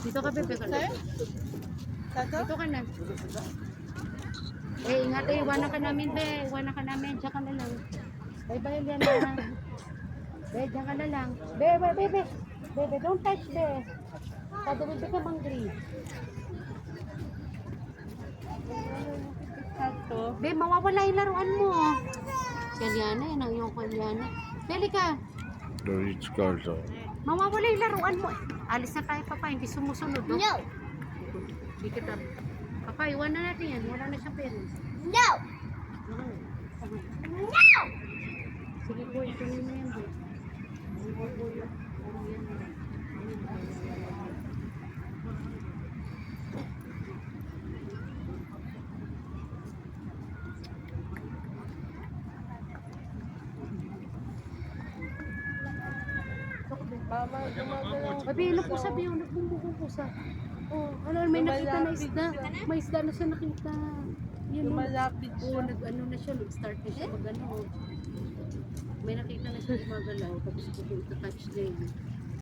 Dito ka, bebe. Sir? Tato? Dito ka na. Ingat iwanan ka namin, be. Iwanan ka namin. Diyan ka na lang. Bye-bye, Liana. Be, diyan ka na lang. Be, bebe. Bebe, don't touch, be. Kada bebe ka mangri. Tato? Be, mawawala yung laruan mo. Si Liana, yan ang iyong kay Liana. Beli ka. The rich girls are. Mawawala yung laruan mo. Alis na tayo, papa. Hindi sumusunod. No? Hindi kita. Papa, iwan na natin yan. Wala na siyang parents. No! No! Sige po, ituloy na yan. Mama, gumagalaw. Sabi, pusa, Biyo. Nagpumbukusa. Oh, ano, may nakita na isda. May isda na siya nakita. Yun, Lumalapit Oo, siya. nag-ano na siya, nag-start na siya mag-ano. May nakita na siya gumagalaw, tapos ito touch niya yun.